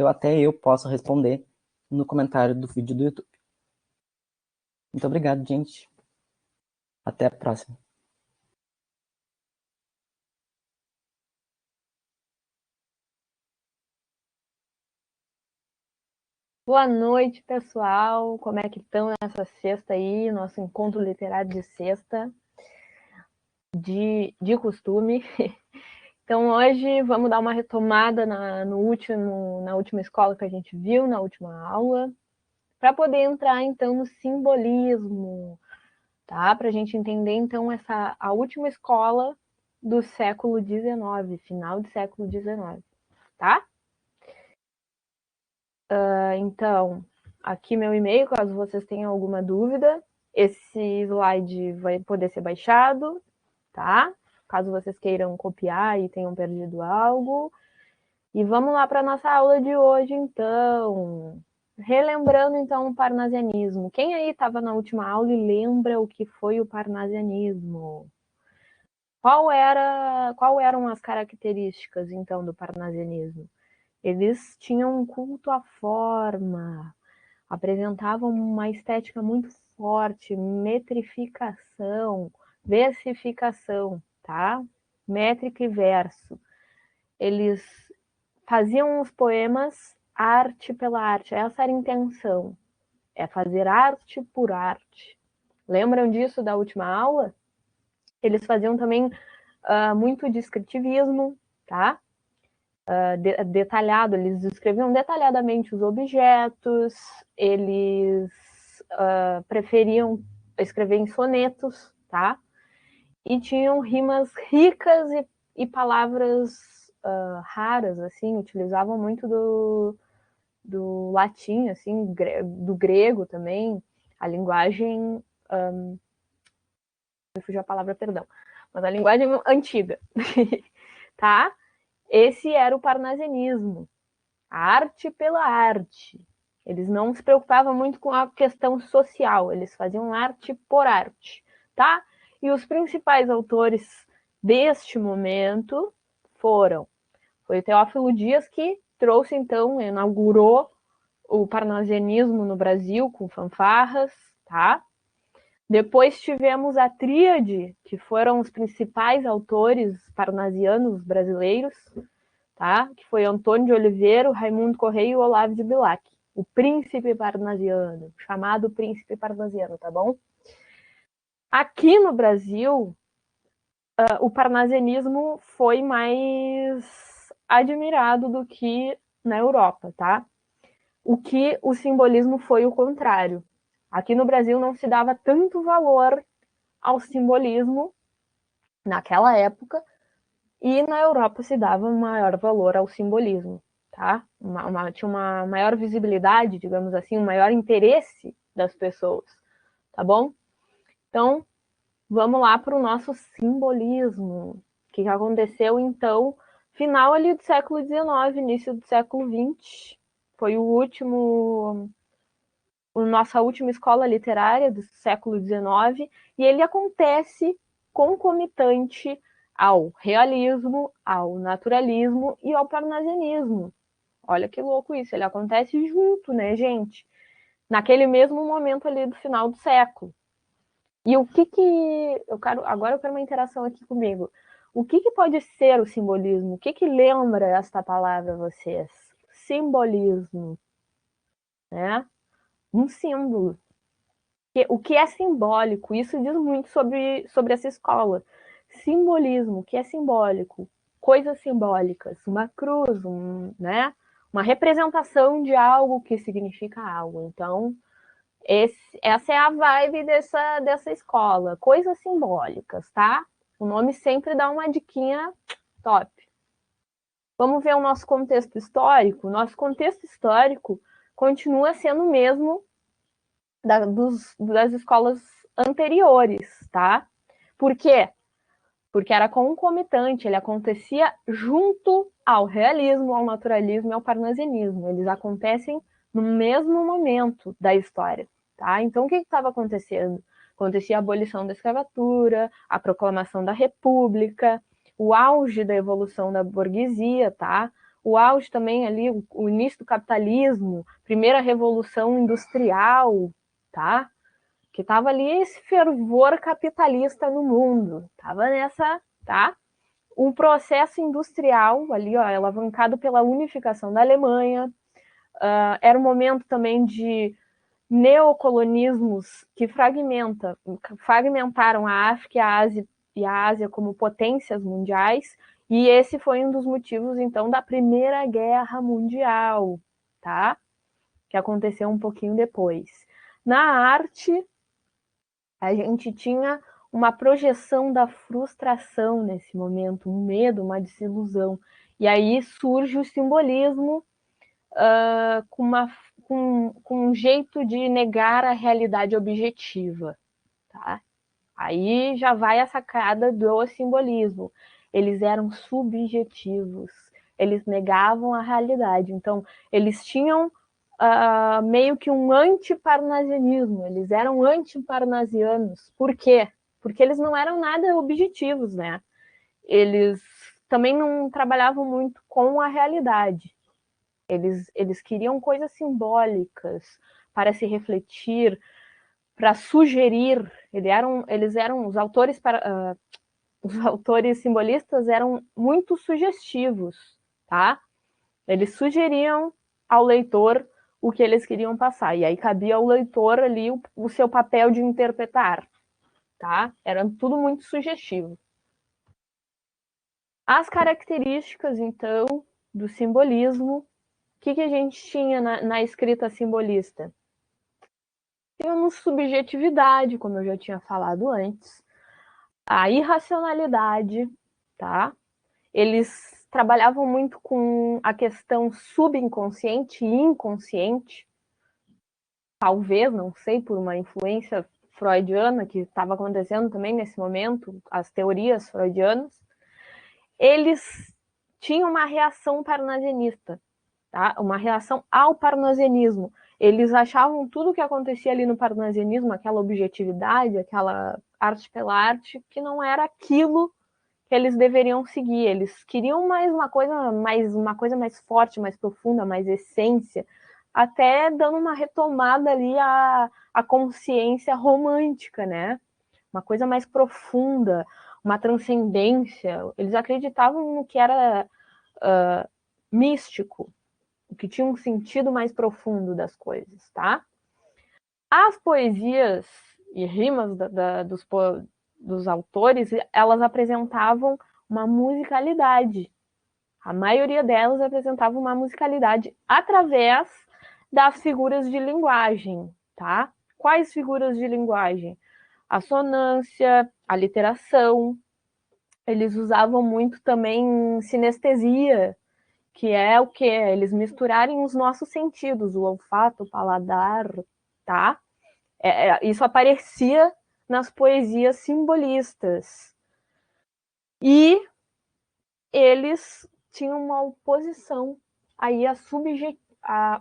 até eu posso responder no comentário do vídeo do YouTube. Muito obrigado, gente. Até a próxima. Boa noite, pessoal. Como é que estão nessa sexta aí? Nosso encontro literário de sexta, de costume. Então, hoje vamos dar uma retomada na última escola que a gente viu, na última aula, para poder entrar, então, no simbolismo, tá? Para a gente entender, então, a última escola do século XIX, final do século XIX, tá? Então, aqui meu e-mail, caso vocês tenham alguma dúvida. Esse slide vai poder ser baixado, tá? Caso vocês queiram copiar e tenham perdido algo. E vamos lá para a nossa aula de hoje, então. Relembrando, então, o parnasianismo. Quem aí estava na última aula e lembra o que foi o parnasianismo? Qual eram as características, então, do parnasianismo? Eles tinham um culto à forma, apresentavam uma estética muito forte, metrificação, versificação, tá? Métrica e verso. Eles faziam os poemas arte pela arte, essa era a intenção, é fazer arte por arte. Lembram disso da última aula? Eles faziam também muito descritivismo, tá? Detalhado, eles descreviam detalhadamente os objetos, eles preferiam escrever em sonetos, tá? E tinham rimas ricas e palavras raras, assim, utilizavam muito do latim, assim, do grego também, a linguagem, me fugiu a palavra, perdão, mas a linguagem antiga, tá? Esse era o parnasianismo, a arte pela arte. Eles não se preocupavam muito com a questão social, eles faziam arte por arte, tá? E os principais autores deste momento foi o Teófilo Dias, que trouxe, então, inaugurou o parnasianismo no Brasil com fanfarras, tá? Depois tivemos a tríade, que foram os principais autores parnasianos brasileiros, tá? Que foi Antônio de Oliveira, Raimundo Correia e Olavo de Bilac. O príncipe parnasiano, chamado príncipe parnasiano, tá bom? Aqui no Brasil, o parnasianismo foi mais admirado do que na Europa, tá? O simbolismo foi o contrário. Aqui no Brasil não se dava tanto valor ao simbolismo naquela época, e na Europa se dava um maior valor ao simbolismo, tá? Tinha uma maior visibilidade, digamos assim, um maior interesse das pessoas, tá bom? Então, vamos lá para o nosso simbolismo. O que aconteceu, então, final ali do século XIX, início do século XX. Foi nossa última escola literária do século XIX, e ele acontece concomitante ao realismo, ao naturalismo e ao parnasianismo. Olha que louco isso, ele acontece junto, né, gente? Naquele mesmo momento ali do final do século. E o que agora eu quero uma interação aqui comigo. O que pode ser o simbolismo? O que lembra esta palavra a vocês? Simbolismo, né? Um símbolo. O que é simbólico? Isso diz muito sobre essa escola. Simbolismo, o que é simbólico? Coisas simbólicas, uma cruz, né? Uma representação de algo que significa algo. Então, essa é a vibe dessa escola. Coisas simbólicas, tá? O nome sempre dá uma diquinha top. Vamos ver o nosso contexto histórico. Nosso contexto histórico continua sendo o mesmo das escolas anteriores, tá? Por quê? Porque era concomitante, ele acontecia junto ao realismo, ao naturalismo e ao parnasianismo. Eles acontecem no mesmo momento da história, tá? Então, o que estava acontecendo? Acontecia a abolição da escravatura, a proclamação da república, o auge da evolução da burguesia, tá? o auge também ali, o início do capitalismo, primeira revolução industrial, tá? Que estava ali esse fervor capitalista no mundo, estava nessa, tá? O processo industrial ali, ó, alavancado pela unificação da Alemanha, era um momento também de neocolonismos que fragmentaram a África e a Ásia como potências mundiais, e esse foi um dos motivos, então, da Primeira Guerra Mundial, tá? Que aconteceu um pouquinho depois. Na arte, a gente tinha uma projeção da frustração nesse momento, um medo, uma desilusão. E aí surge o simbolismo com um jeito de negar a realidade objetiva. Tá? Aí já vai a sacada do simbolismo. Eles eram subjetivos, eles negavam a realidade. Então, eles tinham meio que um antiparnasianismo, eles eram antiparnasianos. Por quê? Porque eles não eram nada objetivos, né? Eles também não trabalhavam muito com a realidade. Eles queriam coisas simbólicas para se refletir, para sugerir. Eles eram os autores os autores simbolistas eram muito sugestivos, tá? Eles sugeriam ao leitor o que eles queriam passar, e aí cabia ao leitor ali o seu papel de interpretar, tá? Era tudo muito sugestivo. As características, então, do simbolismo, o que a gente tinha na escrita simbolista? Temos subjetividade, como eu já tinha falado antes, a irracionalidade, tá? Eles trabalhavam muito com a questão subconsciente e inconsciente, talvez, não sei, por uma influência freudiana que estava acontecendo também nesse momento, as teorias freudianas. Eles tinham uma reação parnasianista, tá? Uma reação ao parnasianismo. Eles achavam tudo o que acontecia ali no parnasianismo, aquela objetividade, aquela arte pela arte, que não era aquilo que eles deveriam seguir. Eles queriam uma coisa mais forte, mais profunda, mais essência, até dando uma retomada ali à consciência romântica, né? Uma coisa mais profunda, uma transcendência. Eles acreditavam no que era místico, o que tinha um sentido mais profundo das coisas, tá? As poesias e rimas dos autores, elas apresentavam uma musicalidade. A maioria delas apresentava uma musicalidade através das figuras de linguagem, tá? Quais figuras de linguagem? A sonância, a literação. Eles usavam muito também sinestesia, que é o quê? Eles misturarem os nossos sentidos, o olfato, o paladar, tá? Isso aparecia nas poesias simbolistas. E eles tinham uma oposição aí à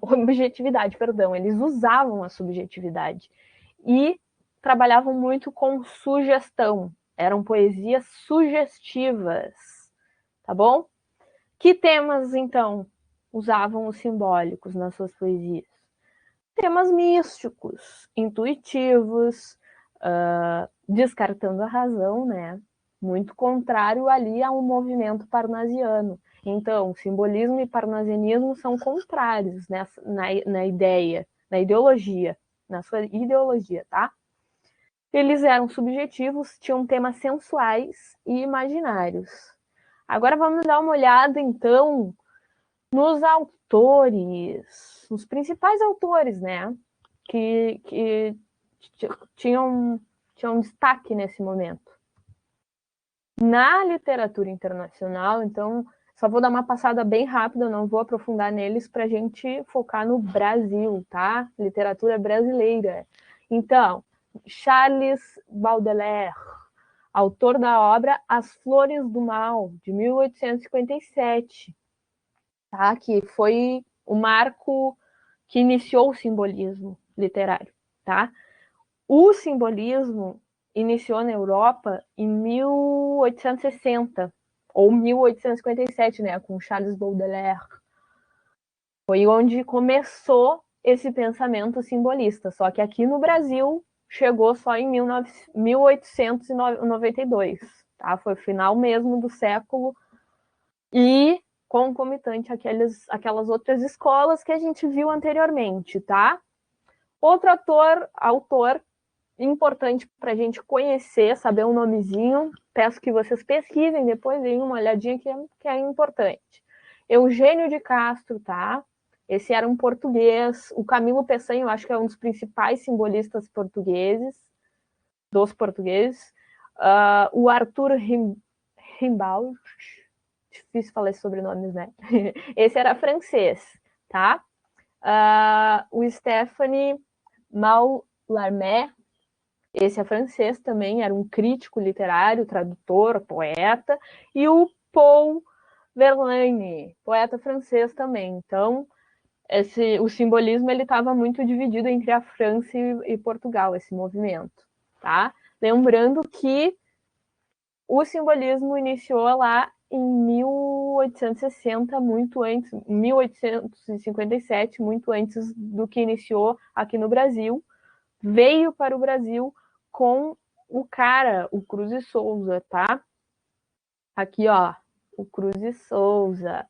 objetividade, perdão. Eles usavam a subjetividade e trabalhavam muito com sugestão. Eram poesias sugestivas, tá bom? Que temas, então, usavam os simbólicos nas suas poesias? Temas místicos, intuitivos, descartando a razão, né? Muito contrário ali a um movimento parnasiano. Então, simbolismo e parnasianismo são contrários na ideia, na ideologia, na sua ideologia, tá? Eles eram subjetivos, tinham temas sensuais e imaginários. Agora vamos dar uma olhada, então, nos autores, os principais autores, né? Que tinham destaque nesse momento. Na literatura internacional, então, só vou dar uma passada bem rápida, não vou aprofundar neles para a gente focar no Brasil, tá? Literatura brasileira. Então, Charles Baudelaire, autor da obra As Flores do Mal, de 1857, tá? Que foi o marco que iniciou o simbolismo literário, tá? O simbolismo iniciou na Europa em 1860 ou 1857, né, com Charles Baudelaire. Foi onde começou esse pensamento simbolista, só que aqui no Brasil chegou só em 1892, tá? Foi o final mesmo do século e concomitante aquelas outras escolas que a gente viu anteriormente, tá? Outro autor importante para a gente conhecer, saber um nomezinho, peço que vocês pesquisem depois, deem uma olhadinha que é importante. Eugênio de Castro, tá? Esse era um português. O Camilo Peçanha, eu acho que é um dos principais simbolistas dos portugueses. O Arthur Rimbaud, difícil falar esses sobrenomes, né? Esse era francês, tá? O Stéphane Mallarmé, esse é francês também, era um crítico literário, tradutor, poeta. E o Paul Verlaine, poeta francês também. Então, o simbolismo ele estava muito dividido entre a França e Portugal, esse movimento, tá? Lembrando que o simbolismo iniciou lá em 1860, muito antes, 1857, muito antes do que iniciou aqui no Brasil. Veio para o Brasil com o Cruz e Souza, tá? Aqui, ó, o Cruz e Souza.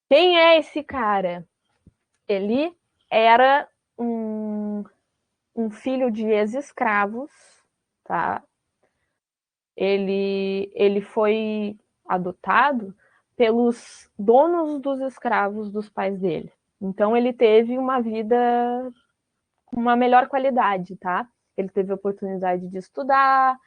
Quem é esse cara? Ele era um filho de ex-escravos, tá? Ele foi adotado pelos donos dos escravos dos pais dele. Então, ele teve uma vida com uma melhor qualidade, tá? Ele teve a oportunidade de estudar,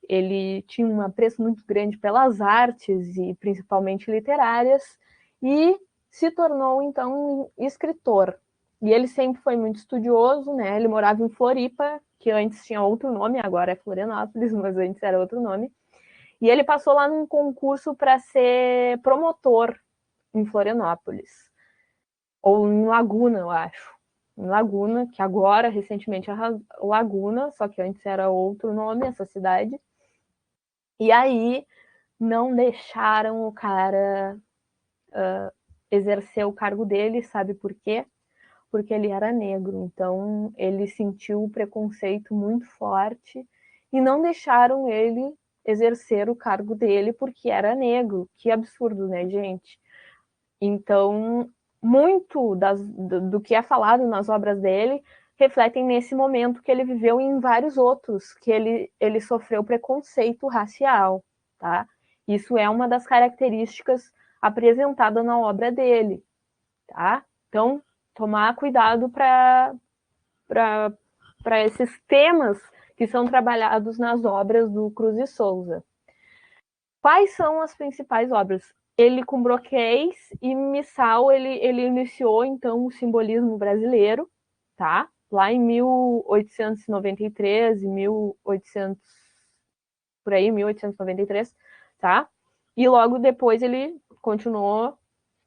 ele tinha um apreço muito grande pelas artes e principalmente literárias, e se tornou, então, escritor. E ele sempre foi muito estudioso, né? Ele morava em Floripa, que antes tinha outro nome, agora é Florianópolis, mas antes era outro nome. E ele passou lá num concurso para ser promotor em Florianópolis. Ou em Laguna, eu acho. Em Laguna, que agora, recentemente, é Laguna, só que antes era outro nome, essa cidade. E aí, não deixaram o cara exercer o cargo dele, sabe por quê? Porque ele era negro. Então, ele sentiu o preconceito muito forte e não deixaram ele exercer o cargo dele porque era negro. Que absurdo, né, gente? Então, muito do que é falado nas obras dele refletem nesse momento que ele viveu e em vários outros, que ele sofreu preconceito racial, tá? Isso é uma das características apresentadas na obra dele, tá? Então, tomar cuidado para esses temas que são trabalhados nas obras do Cruz e Souza. Quais são as principais obras? Ele, com Broquês e Missal, ele iniciou, então, o simbolismo brasileiro, tá? Lá em 1893, 1800, por aí, 1893, tá? E logo depois ele continuou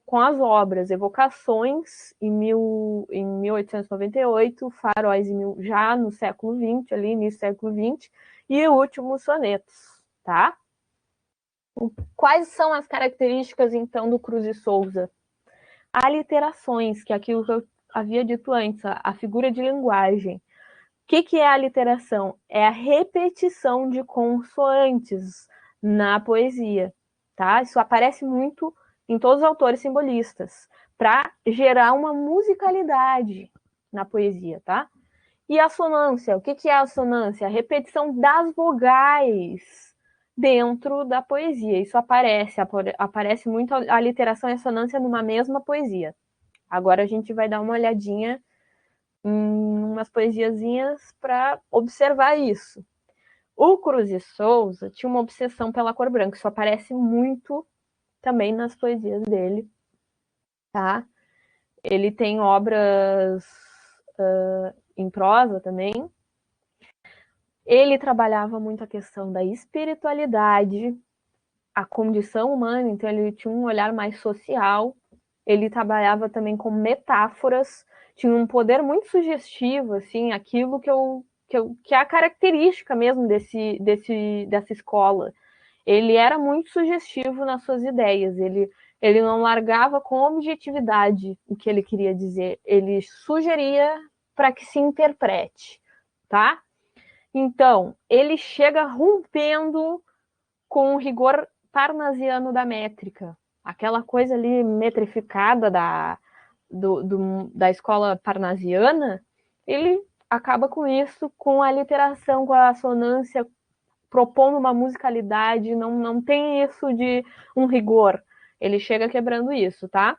com as obras Evocações, em 1898, Faróis, já no século XX, ali, início do século XX, e Últimos Sonetos, tá? Quais são as características, então, do Cruz e Souza? Aliterações, que é aquilo que eu havia dito antes, a figura de linguagem. O que é a aliteração? É a repetição de consoantes na poesia, tá? Isso aparece muito em todos os autores simbolistas, para gerar uma musicalidade na poesia, tá? E a assonância, o que é a assonância? A repetição das vogais dentro da poesia. Isso aparece muito a literação e a assonância numa mesma poesia. Agora a gente vai dar uma olhadinha em umas poesiazinhas para observar isso. O Cruz e Souza tinha uma obsessão pela cor branca. Isso aparece muito também nas poesias dele, tá? Ele tem obras em prosa também. Ele trabalhava muito a questão da espiritualidade, a condição humana, então ele tinha um olhar mais social. Ele trabalhava também com metáforas, tinha um poder muito sugestivo, assim, aquilo que é a característica mesmo dessa escola. Ele era muito sugestivo nas suas ideias, ele Ele não largava com objetividade o que ele queria dizer, ele sugeria para que se interprete, tá? Então, ele chega rompendo com o rigor parnasiano da métrica, aquela coisa ali metrificada da escola parnasiana, ele acaba com isso, com a literação, com a assonância, propondo uma musicalidade, não tem isso de um rigor. Ele chega quebrando isso, tá?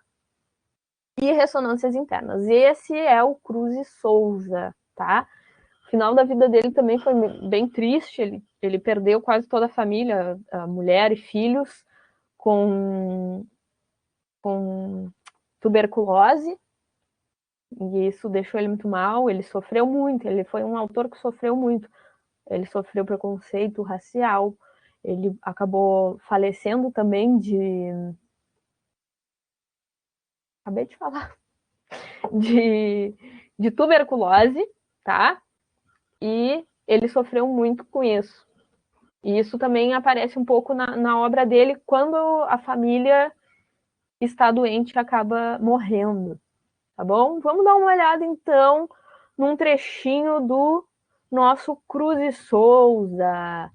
E ressonâncias internas. Esse é o Cruz e Souza, tá? O final da vida dele também foi bem triste. Ele perdeu quase toda a família, a mulher e filhos, com tuberculose. E isso deixou ele muito mal. Ele sofreu muito. Ele foi um autor que sofreu muito. Ele sofreu preconceito racial. Ele acabou falecendo também de... Acabei de falar. De tuberculose, tá? E ele sofreu muito com isso. E isso também aparece um pouco na obra dele, quando a família está doente e acaba morrendo, tá bom? Vamos dar uma olhada, então, num trechinho do nosso Cruz e Souza,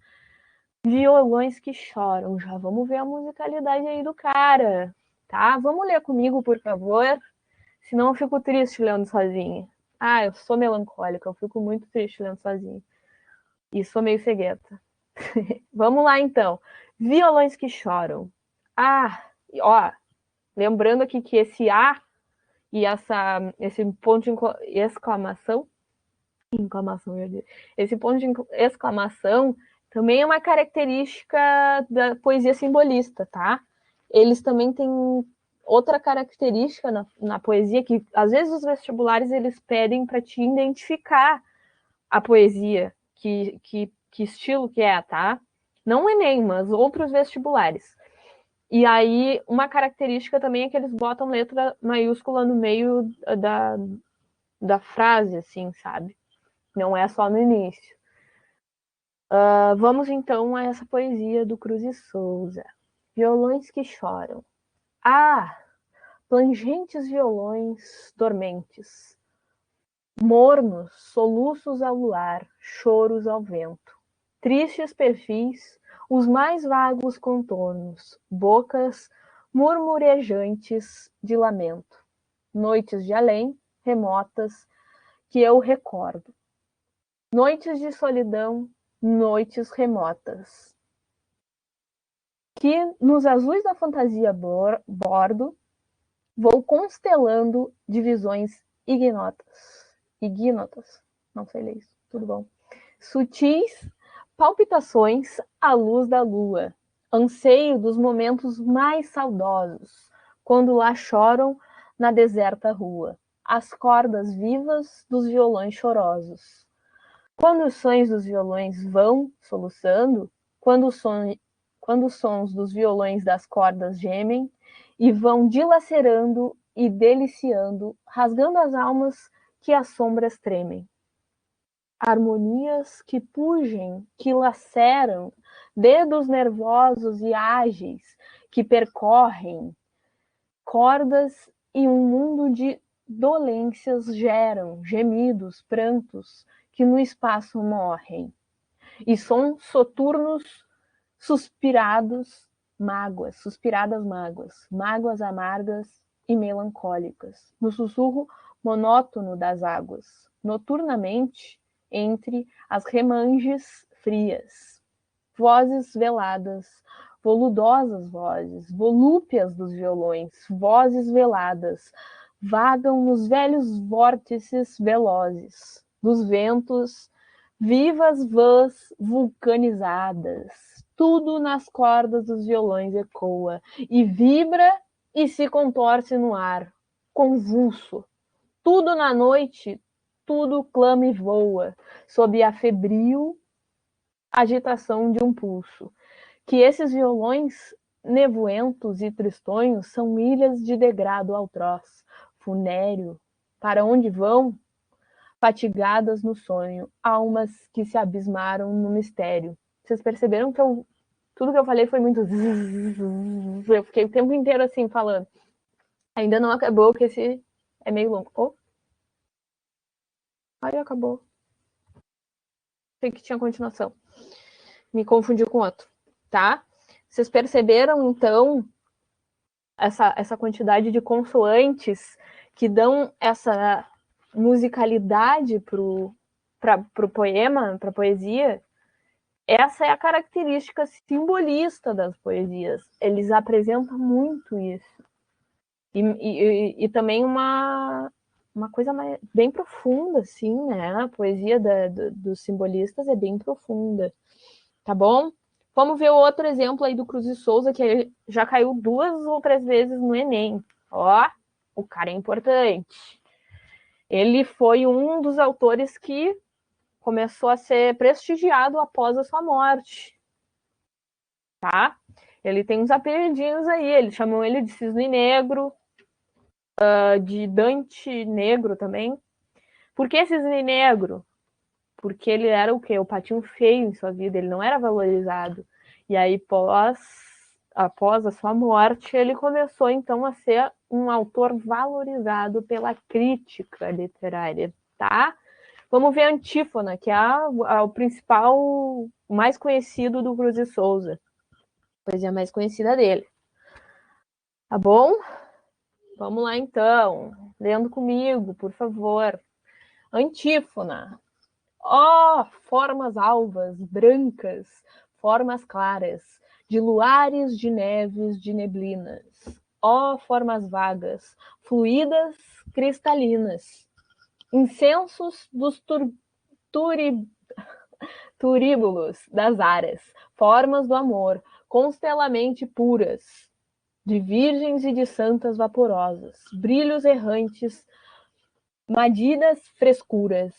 Violões que Choram. Já vamos ver a musicalidade aí do cara, tá? Vamos ler comigo, por favor, senão eu fico triste lendo sozinha. Ah, eu sou melancólica, eu fico muito triste lendo sozinha. E sou meio cegueta. Vamos lá, então. Violões que choram. Ah, ó, lembrando aqui que esse A e esse ponto de exclamação, esse ponto de exclamação também é uma característica da poesia simbolista, tá? Eles também têm outra característica na poesia que às vezes os vestibulares eles pedem para te identificar a poesia, que estilo que é, tá? Não o Enem, mas outros vestibulares. E aí, uma característica também é que eles botam letra maiúscula no meio da frase, assim, sabe? Não é só no início. Vamos então a essa poesia do Cruz e Souza. Violões que choram. Ah, plangentes violões dormentes, mornos, soluços ao luar, choros ao vento. Tristes perfis, os mais vagos contornos, bocas murmurejantes de lamento. Noites de além, remotas, que eu recordo. Noites de solidão, noites remotas. Que nos azuis da fantasia bordo, vou constelando divisões ignotas, não sei ler isso, tudo bom. Sutis palpitações à luz da lua, anseio dos momentos mais saudosos, quando lá choram na deserta rua, as cordas vivas dos violões chorosos. Quando os sons dos violões vão soluçando, quando os sons dos violões das cordas gemem, e vão dilacerando e deliciando, rasgando as almas que as sombras tremem. Harmonias que pugem, que laceram, dedos nervosos e ágeis que percorrem cordas e um mundo de dolências geram, gemidos, prantos que no espaço morrem. E sons soturnos suspiradas mágoas, mágoas amargas e melancólicas, no sussurro monótono das águas, noturnamente entre as remanges frias. Vozes veladas, voludosas vozes, volúpias dos violões, vozes veladas, vagam nos velhos vórtices velozes dos ventos, vivas vãs vulcanizadas. Tudo nas cordas dos violões ecoa, e vibra e se contorce no ar, convulso. Tudo na noite, tudo clama e voa, sob a febril agitação de um pulso. Que esses violões nevoentos e tristonhos são ilhas de degrado altroz, funéreo, para onde vão, fatigadas no sonho, almas que se abismaram no mistério. Vocês perceberam que eu Tudo que eu falei foi muito... Eu fiquei o tempo inteiro assim, falando. Ainda não acabou, que esse é meio longo. Oh. Aí acabou. Sei que tinha continuação. Me confundi com outro, tá? Vocês perceberam, então, essa quantidade de consoantes que dão essa musicalidade pro poema, para a poesia? Essa é a característica simbolista das poesias. Eles apresentam muito isso. E também uma coisa bem profunda, assim, né? A poesia dos simbolistas é bem profunda. Tá bom? Vamos ver outro exemplo aí do Cruz de Souza, que já caiu 2 ou 3 vezes no Enem. Ó, o cara é importante. Ele foi um dos autores que começou a ser prestigiado após a sua morte. Tá? Ele tem uns apelidinhos aí, eles chamam ele de Cisne Negro, de Dante Negro também. Por que Cisne Negro? Porque ele era o quê? O patinho feio em sua vida, ele não era valorizado. E aí, após a sua morte, ele começou, então, a ser um autor valorizado pela crítica literária, tá? Vamos ver a Antífona, que é o principal, o mais conhecido do Cruz de Souza. A poesia mais conhecida dele. Tá bom? Vamos lá, então. Lendo comigo, por favor. Antífona. Ó, formas alvas, brancas, formas claras, de luares, de neves, de neblinas. Ó, formas vagas, fluídas, cristalinas. Incensos dos turíbulos das áreas, formas do amor, constelamente puras, de virgens e de santas vaporosas, brilhos errantes, madidas frescuras,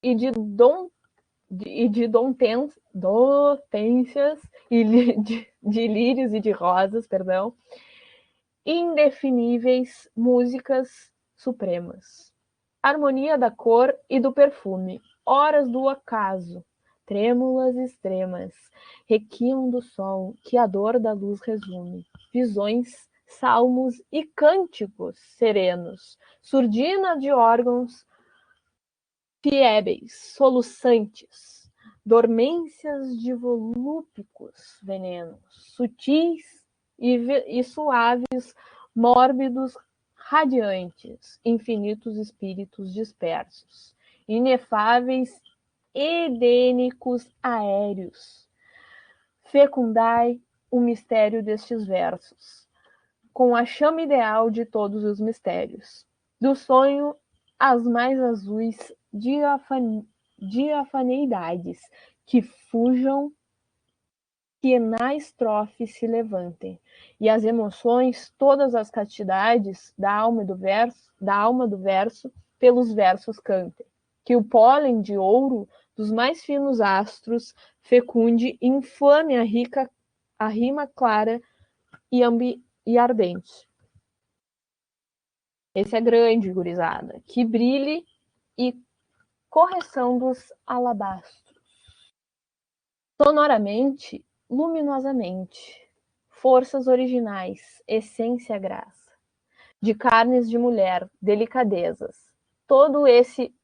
e de dotências e de lírios e de rosas, perdão, indefiníveis músicas supremas. Harmonia da cor e do perfume, horas do acaso, trêmulas extremas, requiam do sol, que a dor da luz resume, visões, salmos e cânticos serenos, surdina de órgãos fiébeis, soluçantes, dormências de volúpicos venenos, sutis e suaves, mórbidos, radiantes, infinitos espíritos dispersos, inefáveis, edênicos aéreos. Fecundai o mistério destes versos, com a chama ideal de todos os mistérios, do sonho às mais azuis diafaneidades, que fujam, que na estrofe se levantem, e as emoções, todas as castidades da alma do verso, pelos versos cantem, que o pólen de ouro dos mais finos astros fecunde e inflame a rima clara e ardente. Esse é grande, gurizada. Que brilhe e correção dos alabastros. Sonoramente, luminosamente. Forças originais, essência graça. De carnes de mulher, delicadezas. Todo esse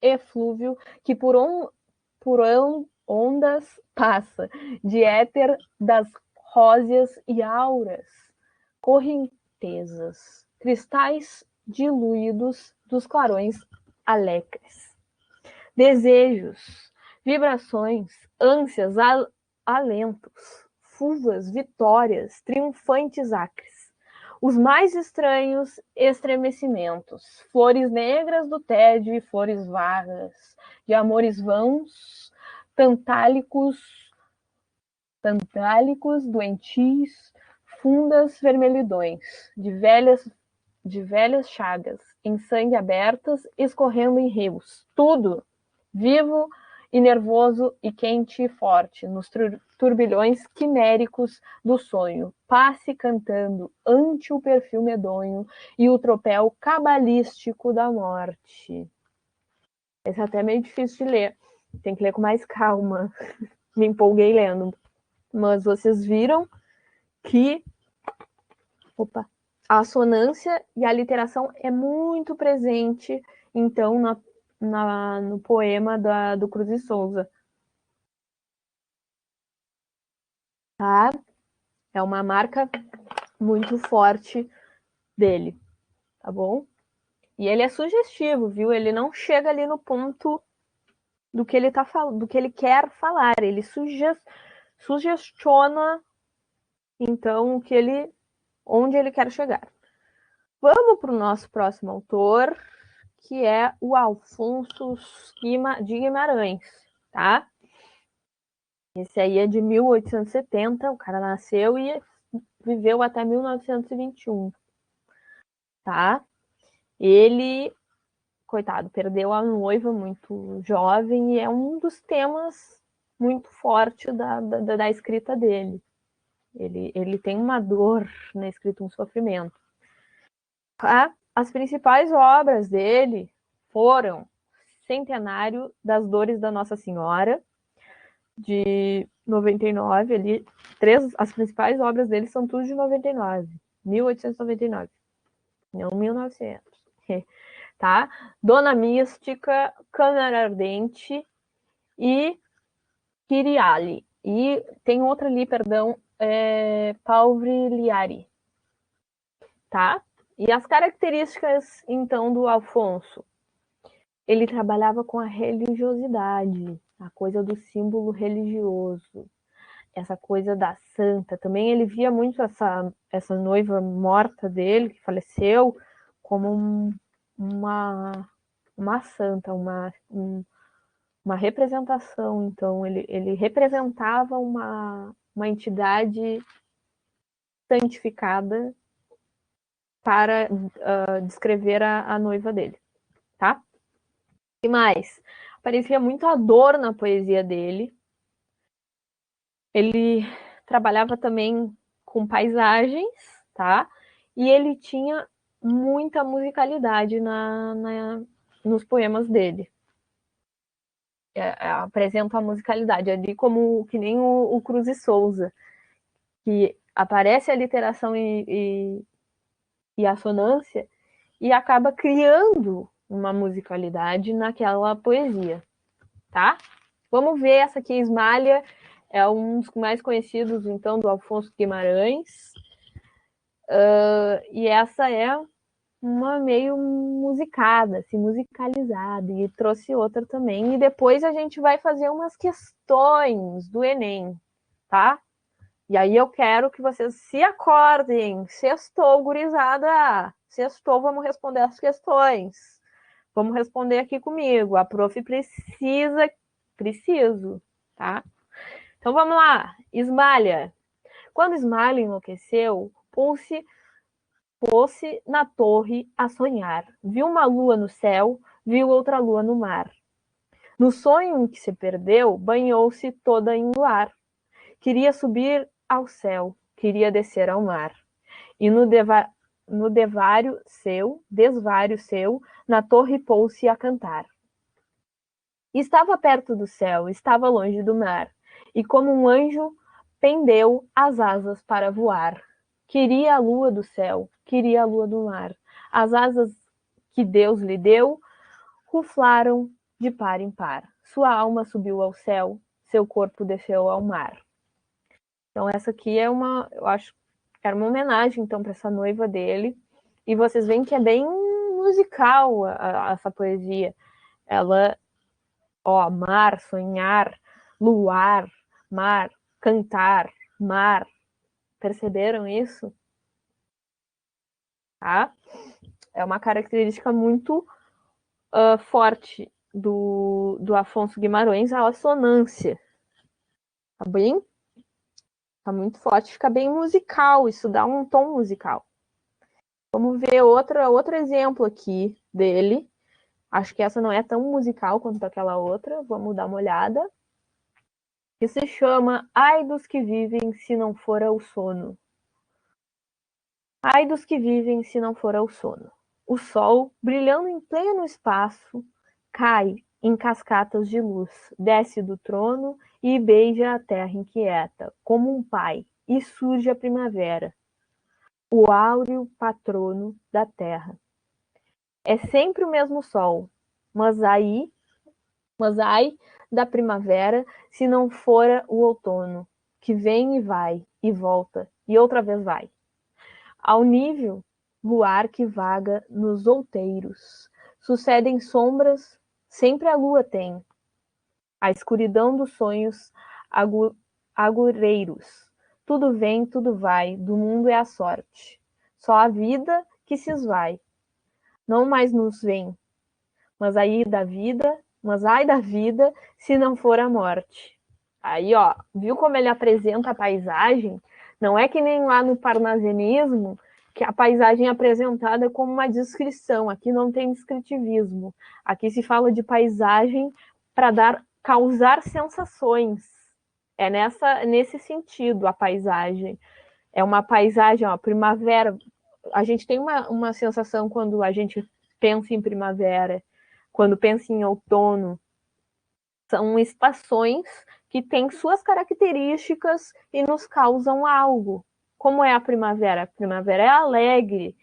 eflúvio que por ondas passa, de éter das róseas e auras, correntezas, cristais diluídos dos clarões alegres. Desejos, vibrações, ânsias, alentos, fulvas, vitórias, triunfantes acres. Os mais estranhos estremecimentos, flores negras do tédio e flores vagas, de amores vãos, tantálicos, doentios, fundas vermelhidões, de velhas chagas, em sangue abertas, escorrendo em rios. Tudo vivo e nervoso e quente e forte, nos turbilhões quiméricos do sonho, passe cantando ante o perfil medonho e o tropel cabalístico da morte. Esse é até meio difícil de ler, tem que ler com mais calma. Me empolguei lendo. Mas vocês viram que a assonância e a literação é muito presente, então, no poema do Cruz e Souza. Tá? É uma marca muito forte dele, tá bom? E ele é sugestivo, viu? Ele não chega ali no ponto do que ele do que ele quer falar. Ele sugestiona, então, onde ele quer chegar. Vamos para o nosso próximo autor, que é o Afonso de Guimarães, tá? Esse aí é de 1870, o cara nasceu e viveu até 1921, tá? Ele, coitado, perdeu a noiva muito jovem e é um dos temas muito forte da escrita dele. Ele tem uma dor na escrita, um sofrimento. As principais obras dele foram Centenário das Dores da Nossa Senhora, de 99, ali, as principais obras dele são tudo de 99, 1899, não 1900, tá? Dona Mística, Câmara Ardente e Kiriali. E tem outra ali, perdão, Pauviliari, tá? E as características, então, do Afonso. Ele trabalhava com a religiosidade, a coisa do símbolo religioso, essa coisa da santa. Também ele via muito essa noiva morta dele, que faleceu, como uma santa, uma representação. Então, ele representava uma entidade santificada para descrever a noiva dele, tá? E mais? Aparecia muito a dor na poesia dele. Ele trabalhava também com paisagens, tá? E ele tinha muita musicalidade nos poemas dele. Apresenta a musicalidade ali como que nem o Cruz e Souza, que aparece a literação e a assonância e acaba criando uma musicalidade naquela poesia, tá? Vamos ver essa aqui, Ismália, é um dos mais conhecidos, então, do Afonso Guimarães. E essa é uma meio musicada, assim, musicalizada, e trouxe outra também. E depois a gente vai fazer umas questões do Enem, tá? E aí eu quero que vocês se acordem. Sextou, gurizada. Sextou, vamos responder as questões. Vamos responder aqui comigo. A prof preciso, tá? Então vamos lá. Ismália. Quando Ismália enlouqueceu, pôs-se na torre a sonhar. Viu uma lua no céu, viu outra lua no mar. No sonho em que se perdeu, banhou-se toda em luar. Queria subir ao céu, queria descer ao mar. E no desvário seu, na torre pôs-se a cantar. Estava perto do céu, estava longe do mar, e como um anjo pendeu as asas para voar. Queria a lua do céu, queria a lua do mar. As asas que Deus lhe deu ruflaram de par em par. Sua alma subiu ao céu, seu corpo desceu ao mar. Então essa aqui eu acho que era uma homenagem então para essa noiva dele. E vocês veem que é bem musical essa poesia. Ela, mar, sonhar, luar, mar, cantar, mar. Perceberam isso? Tá? É uma característica muito forte do Afonso Guimarães, a assonância. Tá bem? Tá muito forte, fica bem musical, isso dá um tom musical. Vamos ver outro exemplo aqui dele. Acho que essa não é tão musical quanto aquela outra. Vamos dar uma olhada. Que se chama Ai dos que vivem se não for ao sono. Ai dos que vivem se não for ao sono. O sol, brilhando em pleno espaço, cai em cascatas de luz, desce do trono e beija a terra inquieta, como um pai, e surge a primavera, o áureo patrono da terra. É sempre o mesmo sol, mas ai da primavera se não fora o outono, que vem e vai, e volta, e outra vez vai. Ao nível, luar que vaga nos outeiros, sucedem sombras, sempre a lua tem. A escuridão dos sonhos agureiros. Tudo vem, tudo vai, do mundo é a sorte. Só a vida que se esvai. Não mais nos vem, mas ai da vida, se não for a morte. Aí, ó, viu como ele apresenta a paisagem? Não é que nem lá no parnasianismo, que a paisagem é apresentada como uma descrição. Aqui não tem descritivismo. Aqui se fala de paisagem para causar sensações. É nesse sentido a paisagem. É uma paisagem, ó, primavera. A gente tem uma sensação quando a gente pensa em primavera, quando pensa em outono. São estações que têm suas características e nos causam algo. Como é a primavera? A primavera é alegre,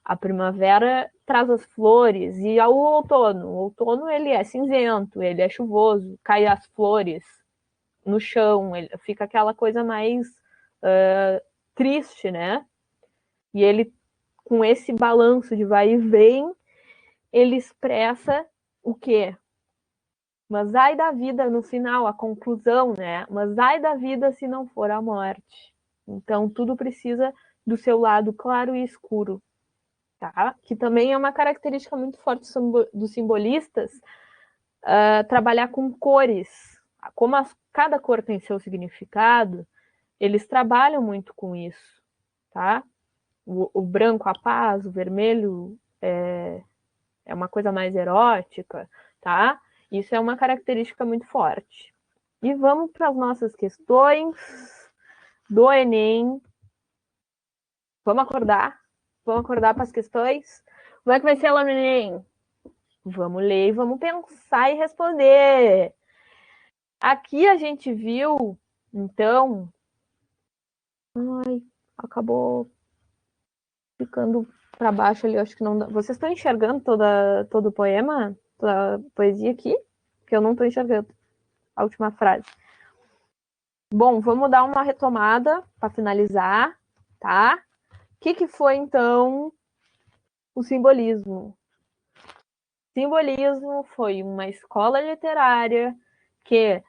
a primavera traz as flores, e o outono ele é cinzento, ele é chuvoso, cai as flores no chão, fica aquela coisa mais triste, né? E ele, com esse balanço de vai e vem, ele expressa o quê? Mas ai da vida no final, a conclusão, né? Mas ai da vida se não for a morte. Então, tudo precisa do seu lado claro e escuro, tá? Que também é uma característica muito forte dos simbolistas, trabalhar com cores. Como cada cor tem seu significado, eles trabalham muito com isso, tá? O branco, a paz, o vermelho é uma coisa mais erótica, tá? Isso é uma característica muito forte. E vamos para as nossas questões do Enem. Vamos acordar? Vamos acordar para as questões? Como é que vai ser lá no Enem? Vamos ler, vamos pensar e responder. Aqui a gente viu, então... Ai, acabou ficando para baixo ali, acho que não dá. Vocês estão enxergando todo o poema? Toda a poesia aqui? Que eu não estou enxergando a última frase. Bom, vamos dar uma retomada para finalizar, tá? O que foi, então, o simbolismo? Simbolismo foi uma escola literária que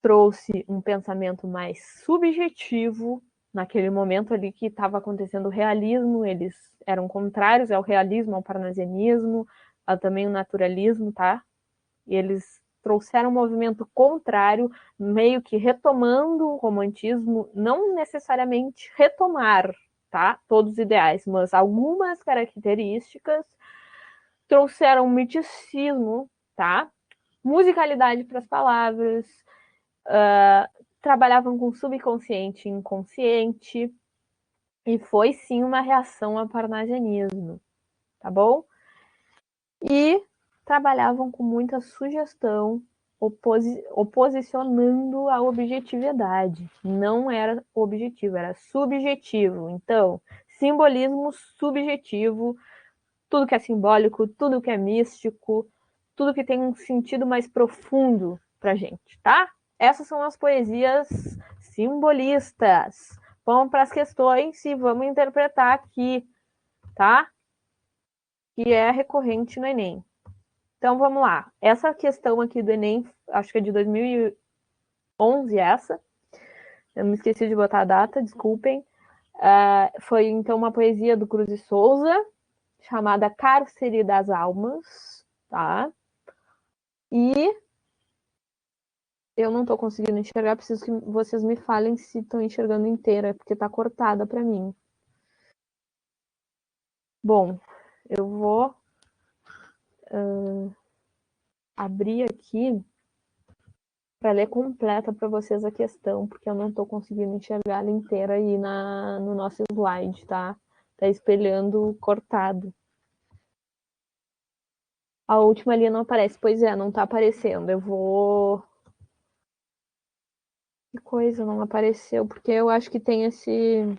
trouxe um pensamento mais subjetivo. Naquele momento ali que estava acontecendo o realismo, eles eram contrários ao realismo, ao parnasianismo, também o naturalismo, tá? E eles trouxeram um movimento contrário, meio que retomando o romantismo, não necessariamente retomar, tá? Todos os ideais, mas algumas características, trouxeram miticismo, tá? Musicalidade para as palavras, trabalhavam com subconsciente e inconsciente, e foi sim uma reação ao parnasianismo, tá bom? E trabalhavam com muita sugestão, oposicionando a objetividade. Não era objetivo, era subjetivo. Então, simbolismo subjetivo, tudo que é simbólico, tudo que é místico, tudo que tem um sentido mais profundo pra gente, tá? Essas são as poesias simbolistas. Vamos para as questões e vamos interpretar aqui, tá? Que é recorrente no Enem. Então, vamos lá. Essa questão aqui do Enem, acho que é de 2011, essa. Eu me esqueci de botar a data, desculpem. Foi, então, uma poesia do Cruz de Souza, chamada Cárcere das Almas, tá? E eu não estou conseguindo enxergar, preciso que vocês me falem se estão enxergando inteira, porque está cortada para mim. Bom, eu vou abrir aqui para ler completa para vocês a questão, porque eu não estou conseguindo enxergar ela inteira aí no nosso slide, tá? Tá espelhando cortado. A última linha não aparece. Pois é, não tá aparecendo. Eu vou Que coisa, não apareceu, porque eu acho que tem esse...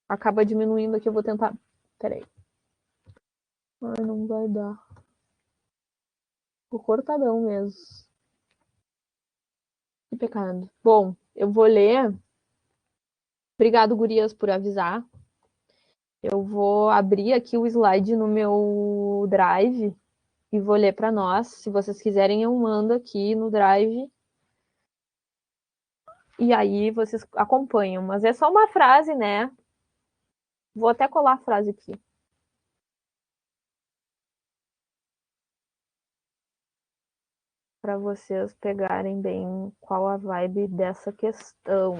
Acaba diminuindo aqui, eu vou tentar... Peraí. Ai, não vai dar. Ficou cortadão mesmo. Que pecado. Bom, eu vou ler. Obrigado, gurias, por avisar. Eu vou abrir aqui o slide no meu Drive e vou ler para nós. Se vocês quiserem, eu mando aqui no Drive. E aí vocês acompanham. Mas é só uma frase, né? Vou até colar a frase aqui. Para vocês pegarem bem qual a vibe dessa questão.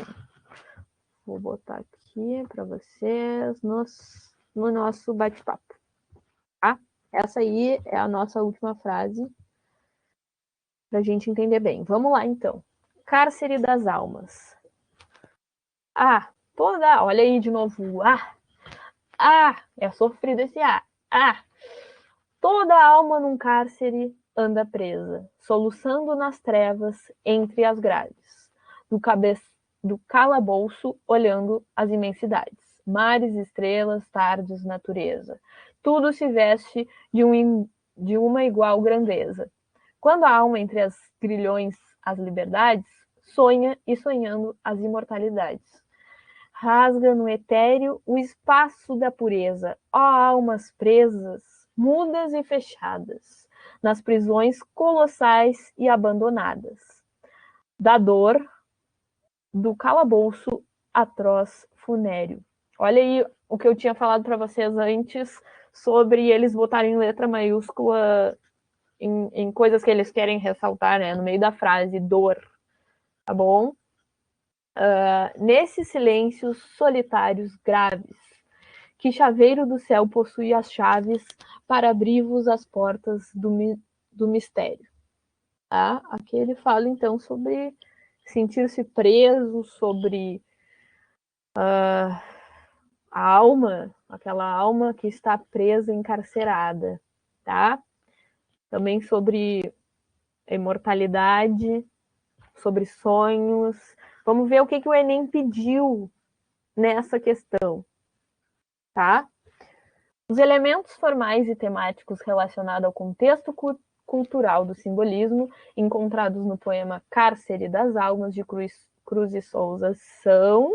Vou botar aqui para vocês no nosso bate-papo. Tá? Essa aí é a nossa última frase para a gente entender bem. Vamos lá, então. Cárcere das almas. Olha aí de novo. É sofrido esse toda alma num cárcere anda presa, soluçando nas trevas entre as grades, do calabouço olhando as imensidades, mares, estrelas, tardes, natureza. Tudo se veste de uma igual grandeza. Quando a alma entre as grilhões, as liberdades, sonha e sonhando as imortalidades. Rasga no etéreo o espaço da pureza, ó almas presas, mudas e fechadas, nas prisões colossais e abandonadas. Da dor, do calabouço atroz funéreo. Olha aí o que eu tinha falado para vocês antes sobre eles botarem letra maiúscula em coisas que eles querem ressaltar, né? No meio da frase, dor, tá bom? Nesses silêncios solitários graves, que chaveiro do céu possui as chaves para abrir-vos as portas do mistério. Tá? Aqui ele fala, então, sobre sentir-se preso, sobre a alma, aquela alma que está presa, encarcerada. Tá? Também sobre a imortalidade, sobre sonhos. Vamos ver o que o Enem pediu nessa questão. Tá? Os elementos formais e temáticos relacionados ao contexto cultural do simbolismo, encontrados no poema Cárcere das Almas, de Cruz e Souza, são...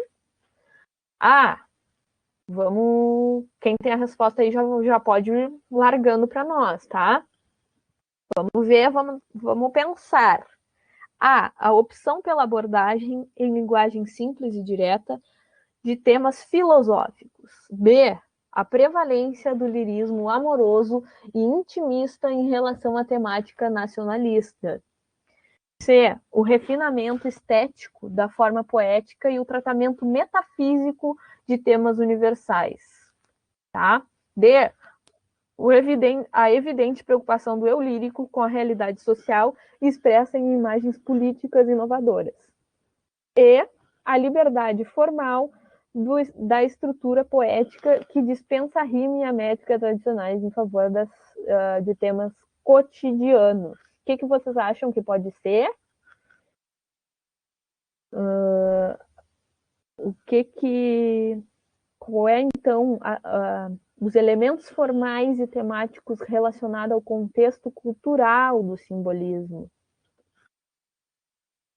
vamos... Quem tem a resposta aí já pode ir largando para nós, tá? Vamos ver, vamos pensar. A opção pela abordagem em linguagem simples e direta de temas filosóficos. B, a prevalência do lirismo amoroso e intimista em relação à temática nacionalista. C, o refinamento estético da forma poética e o tratamento metafísico de temas universais. Tá? D, a evidente preocupação do eu lírico com a realidade social expressa em imagens políticas inovadoras. E a liberdade formal da estrutura poética que dispensa a rima e a métrica tradicionais em favor de temas cotidianos. O que vocês acham que pode ser? Qual é, então, os elementos formais e temáticos relacionados ao contexto cultural do simbolismo?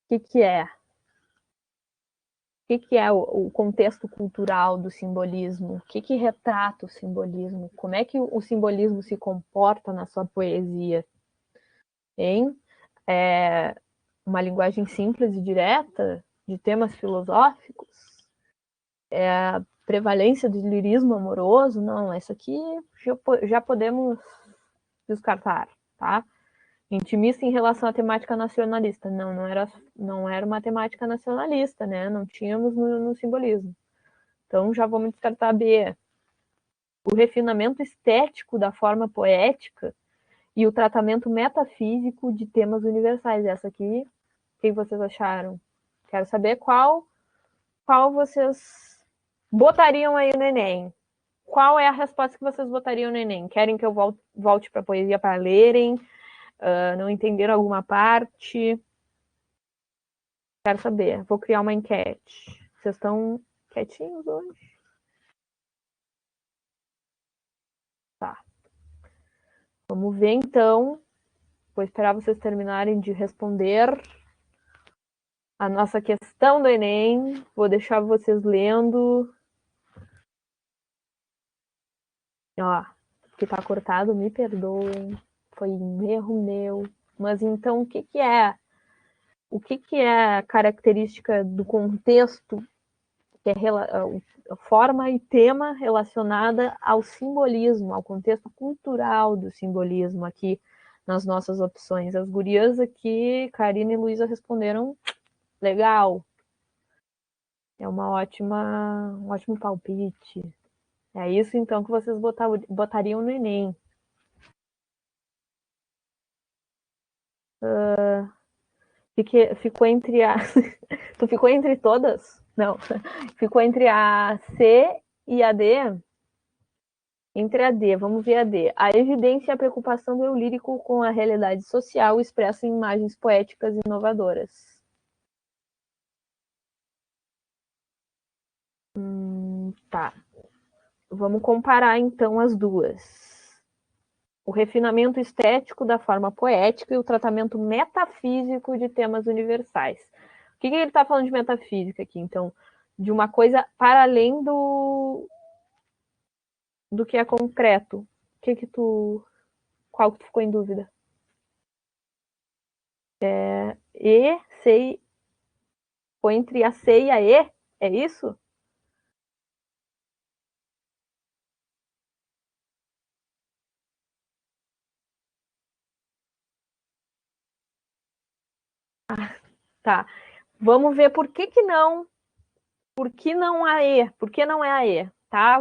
O que é? O que é o contexto cultural do simbolismo? O que retrata o simbolismo? Como é que o simbolismo se comporta na sua poesia? Hein? Uma linguagem simples e direta de temas filosóficos? A prevalência do lirismo amoroso? Não, essa aqui já podemos descartar, tá? Intimista em relação à temática nacionalista. Não era uma temática nacionalista, né? Não tínhamos no simbolismo. Então já vamos descartar a B. O refinamento estético da forma poética e o tratamento metafísico de temas universais. Essa aqui, o que vocês acharam? Quero saber qual vocês botariam aí no Enem. Qual é a resposta que vocês botariam no Enem? Querem que eu volte para a poesia para lerem? Não entenderam alguma parte? Quero saber. Vou criar uma enquete. Vocês estão quietinhos hoje? Tá. Vamos ver, então. Vou esperar vocês terminarem de responder a nossa questão do Enem. Vou deixar vocês lendo. Ó, que tá cortado, me perdoem. Foi um erro meu. Mas então, o que é? O que é a característica do contexto, que é forma e tema relacionada ao simbolismo, ao contexto cultural do simbolismo aqui nas nossas opções. As gurias aqui, Karina e Luísa, responderam legal. É um ótimo palpite. É isso, então, que vocês botariam no Enem. Ficou entre a... Tu ficou entre todas? Não. Ficou entre a C e a D? Entre a D, vamos ver a D. A evidência e a preocupação do eu lírico com a realidade social expressa em imagens poéticas inovadoras. Tá. Vamos comparar, então, as duas. O refinamento estético da forma poética e o tratamento metafísico de temas universais. O que ele está falando de metafísica aqui? Então, de uma coisa para além do que é concreto. Qual que tu ficou em dúvida? C, foi entre a C e a E? É isso? Tá. Vamos ver por que não. Por que não a E? Por que não é a E? Tá?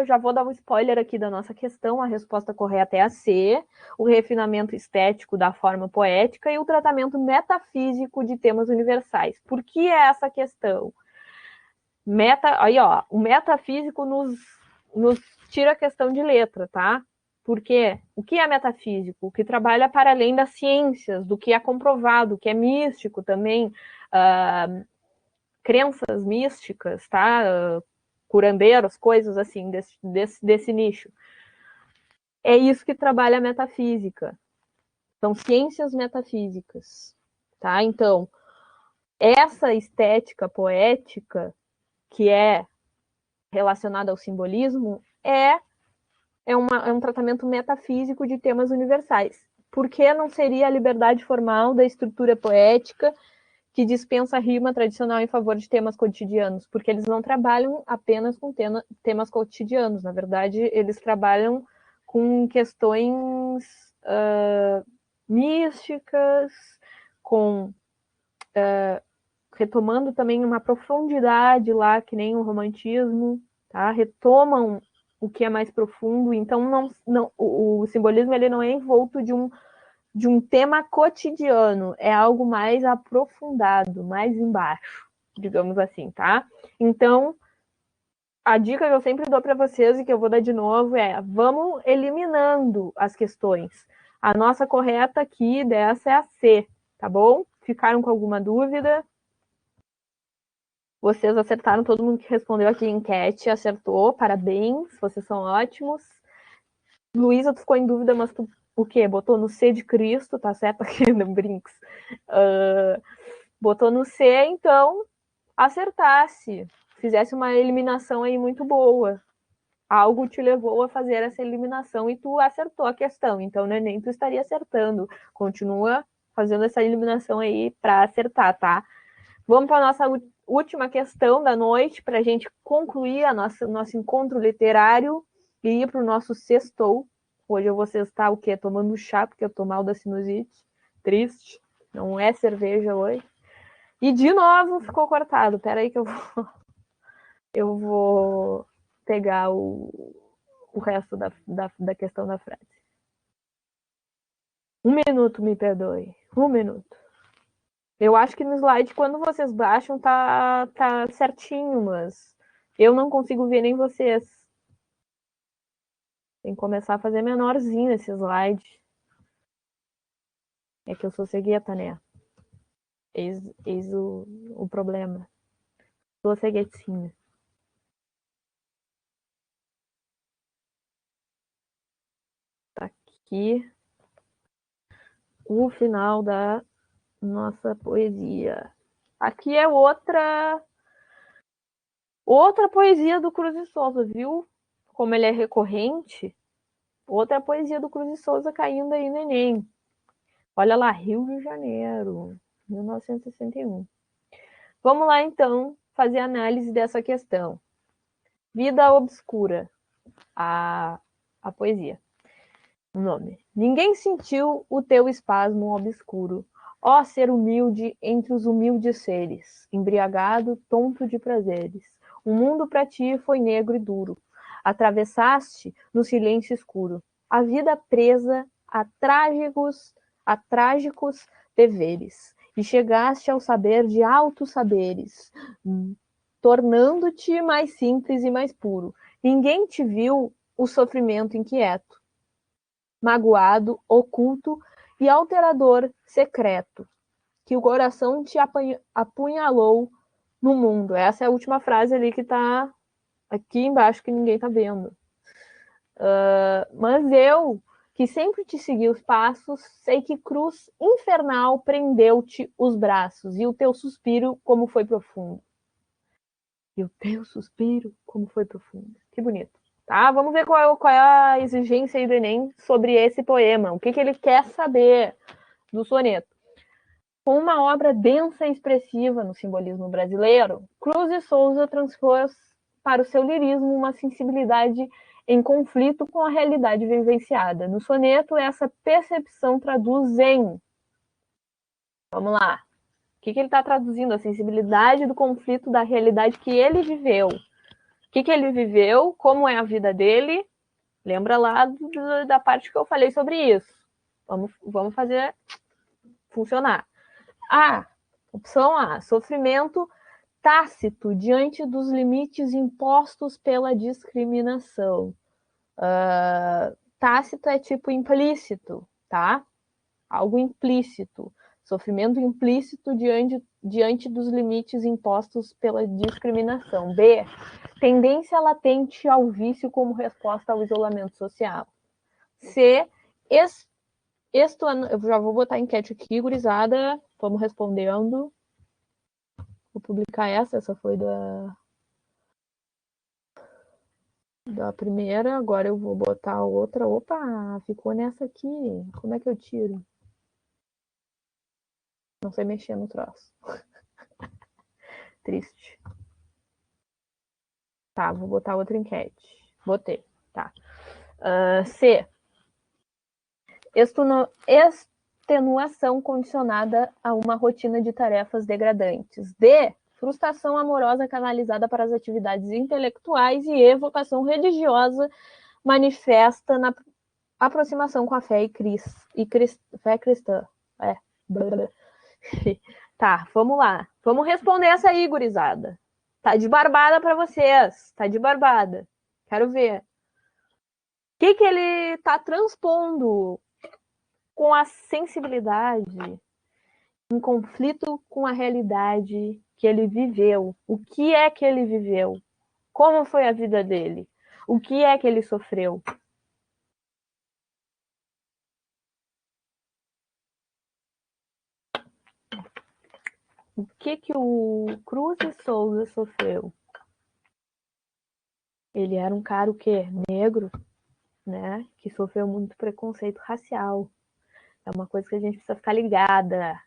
Já vou dar um spoiler aqui da nossa questão. A resposta correta é a C, o refinamento estético da forma poética e o tratamento metafísico de temas universais. Por que é essa questão? Aí, ó, o metafísico nos tira a questão de letra, tá? Porque o que é metafísico? O que trabalha para além das ciências, do que é comprovado, que é místico também, crenças místicas, tá? Curandeiros, coisas assim, desse nicho. É isso que trabalha a metafísica. São ciências metafísicas, tá? Então, essa estética poética, que é relacionada ao simbolismo, é um tratamento metafísico de temas universais. Por que não seria a liberdade formal da estrutura poética que dispensa a rima tradicional em favor de temas cotidianos? Porque eles não trabalham apenas com temas cotidianos. Na verdade, eles trabalham com questões místicas, retomando também uma profundidade lá, que nem o romantismo, tá? Retomam o que é mais profundo. Então, o simbolismo ele não é envolto de um tema cotidiano, é algo mais aprofundado, mais embaixo, digamos assim, tá? Então, a dica que eu sempre dou para vocês e que eu vou dar de novo é: vamos eliminando as questões. A nossa correta aqui dessa é a C, tá bom? Ficaram com alguma dúvida? Vocês acertaram, todo mundo que respondeu aqui em enquete acertou, parabéns, vocês são ótimos. Luísa, tu ficou em dúvida, mas tu o quê? Botou no C de Cristo, tá certo? Aqui no Brinks. Botou no C, então acertasse, fizesse uma eliminação aí muito boa. Algo te levou a fazer essa eliminação e tu acertou a questão. Então, no Enem, tu estaria acertando. Continua fazendo essa eliminação aí para acertar, tá? Vamos para a nossa última questão da noite, para a gente concluir nosso encontro literário e ir para o nosso sextou. Hoje eu vou sextar o quê? Tomando chá, porque eu tô mal da sinusite. Triste. Não é cerveja hoje. E de novo ficou cortado. Espera aí que eu vou pegar o resto da questão da frase. Um minuto, me perdoe. Um minuto. Eu acho que no slide, quando vocês baixam, tá certinho, mas eu não consigo ver nem vocês. Tem que começar a fazer menorzinho esse slide. É que eu sou cegueta, né? Eis o problema. Sua ceguetinha. Tá aqui o final da nossa poesia. Aqui é outra poesia do Cruz e Souza, viu? Como ele é recorrente, outra poesia do Cruz e Souza caindo aí no Enem. Olha lá, Rio de Janeiro, 1961. Vamos lá, então, fazer análise dessa questão. Vida obscura, a poesia. O nome. Ninguém sentiu o teu espasmo obscuro, ó ser humilde entre os humildes seres, embriagado, tonto de prazeres. O mundo para ti foi negro e duro. Atravessaste no silêncio escuro. A vida presa a trágicos deveres. E chegaste ao saber de altos saberes, tornando-te mais simples e mais puro. Ninguém te viu o sofrimento inquieto, magoado, oculto e alterador secreto, que o coração te apunhalou no mundo. Essa é a última frase ali que está aqui embaixo, que ninguém está vendo. Mas eu, que sempre te segui os passos, sei que cruz infernal prendeu-te os braços, e o teu suspiro como foi profundo. E o teu suspiro como foi profundo. Que bonito. Tá? Vamos ver qual é a exigência aí do Enem sobre esse poema. O que ele quer saber do soneto. Com uma obra densa e expressiva no simbolismo brasileiro, Cruz e Souza transpôs para o seu lirismo uma sensibilidade em conflito com a realidade vivenciada. No soneto, essa percepção traduz em... Vamos lá. O que ele está traduzindo? A sensibilidade do conflito da realidade que ele viveu. O que ele viveu, como é a vida dele. Lembra lá da parte que eu falei sobre isso. Vamos fazer funcionar. Opção A, sofrimento tácito diante dos limites impostos pela discriminação. Tácito é tipo implícito, tá? Algo implícito. Sofrimento implícito diante dos limites impostos pela discriminação. B, tendência latente ao vício como resposta ao isolamento social. C, eu já vou botar a enquete aqui, gurizada. Vamos respondendo. Vou publicar essa foi da primeira. Agora eu vou botar outra. Opa, ficou nessa aqui. Como é que eu tiro? Não sei mexer no troço. Triste. Tá, vou botar outra enquete. Botei, tá. C. Extenuação condicionada a uma rotina de tarefas degradantes. D. Frustração amorosa canalizada para as atividades intelectuais. E E. Vocação religiosa manifesta na aproximação com a fé fé cristã. Tá, vamos lá. Vamos responder essa aí, gurizada. Tá de barbada para vocês. Tá de barbada. Quero ver. O que ele tá transpondo com a sensibilidade em conflito com a realidade que ele viveu? O que é que ele viveu? Como foi a vida dele? O que é que ele sofreu? O que o Cruz e Souza sofreu? Ele era um cara o quê? Negro, né? Que sofreu muito preconceito racial. É uma coisa que a gente precisa ficar ligada.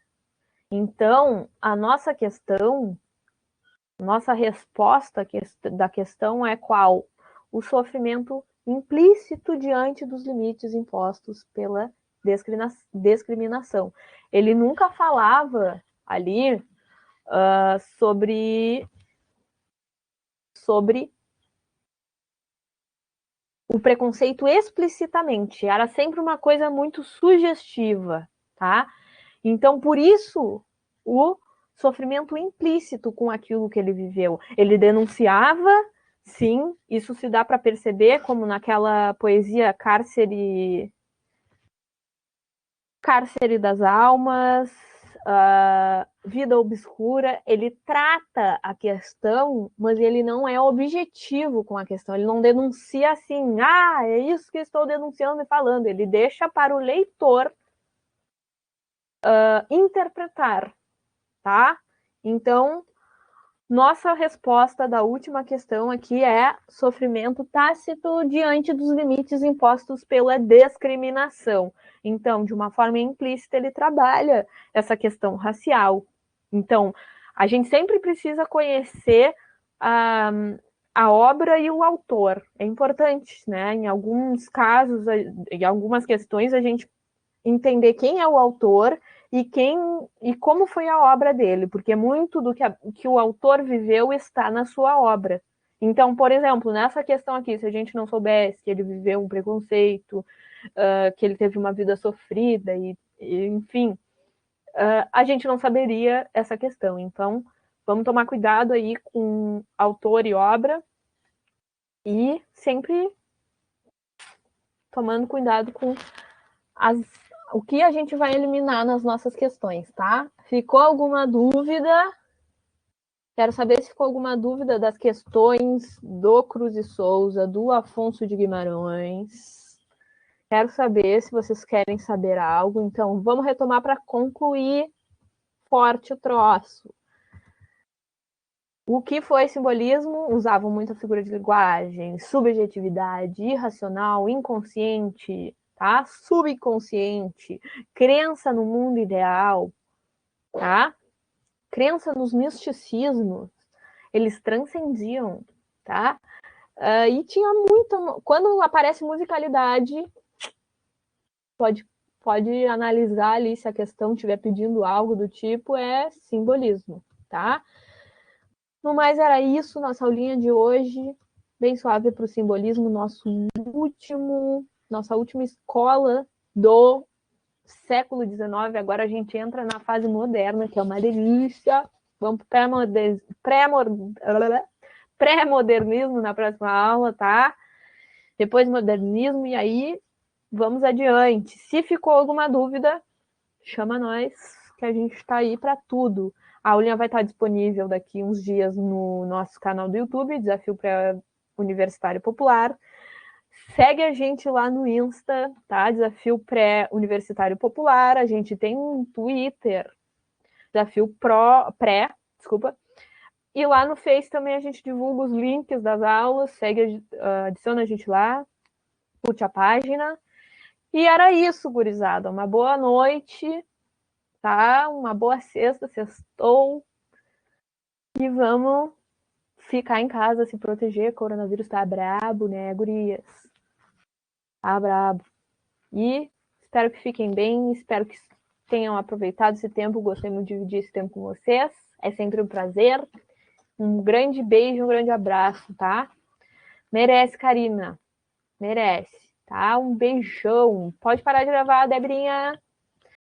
Então, a nossa questão, nossa resposta da questão é qual? O sofrimento implícito diante dos limites impostos pela discriminação. Ele nunca falava ali sobre o preconceito explicitamente. Era sempre uma coisa muito sugestiva, tá? Então, por isso, o sofrimento implícito com aquilo que ele viveu. Ele denunciava, sim, isso se dá para perceber, como naquela poesia Cárcere das Almas, Vida Obscura, ele trata a questão, mas ele não é objetivo com a questão, ele não denuncia assim, é isso que estou denunciando e falando, ele deixa para o leitor interpretar, tá? Então, nossa resposta da última questão aqui é sofrimento tácito diante dos limites impostos pela discriminação. Então, de uma forma implícita, ele trabalha essa questão racial. Então, a gente sempre precisa conhecer a obra e o autor. É importante, né? Em alguns casos, em algumas questões, a gente entender quem é o autor e como foi a obra dele, porque muito do que o autor viveu está na sua obra. Então, por exemplo, nessa questão aqui, se a gente não soubesse que ele viveu um preconceito, que ele teve uma vida sofrida, enfim, a gente não saberia essa questão. Então, vamos tomar cuidado aí com autor e obra e sempre tomando cuidado com o que a gente vai eliminar nas nossas questões, tá? Ficou alguma dúvida? Quero saber se ficou alguma dúvida das questões do Cruz e Souza, do Afonso de Guimarães. Quero saber se vocês querem saber algo. Então, vamos retomar para concluir forte o troço. O que foi simbolismo? Usavam muita figura de linguagem, subjetividade, irracional, inconsciente, tá? Subconsciente, crença no mundo ideal, tá? Crença nos misticismos, eles transcendiam, tá? E tinha muita... Quando aparece musicalidade, pode analisar ali se a questão estiver pedindo algo do tipo, é simbolismo, tá? No mais, era isso, nossa aulinha de hoje, bem suave para o simbolismo, nossa última escola do século XIX, agora a gente entra na fase moderna, que é uma delícia. Vamos para pré-modernismo na próxima aula, tá? Depois modernismo, e aí vamos adiante. Se ficou alguma dúvida, chama nós, que a gente está aí para tudo. A aulinha vai estar disponível daqui uns dias no nosso canal do YouTube, Desafio Pré-Universitário Popular. Segue a gente lá no Insta, tá? Desafio Pré-Universitário Popular. A gente tem um Twitter, Desafio Pré, desculpa. E lá no Face também a gente divulga os links das aulas. Adiciona a gente lá, curte a página. E era isso, gurizada. Uma boa noite, tá? Uma boa sexta, sextou. E vamos ficar em casa, se proteger. O coronavírus tá brabo, né, gurias? Tá brabo. E espero que fiquem bem, espero que tenham aproveitado esse tempo. Gostei muito de dividir esse tempo com vocês. É sempre um prazer. Um grande beijo, um grande abraço, tá? Merece, Karina. Merece, tá? Um beijão. Pode parar de gravar, Debrinha.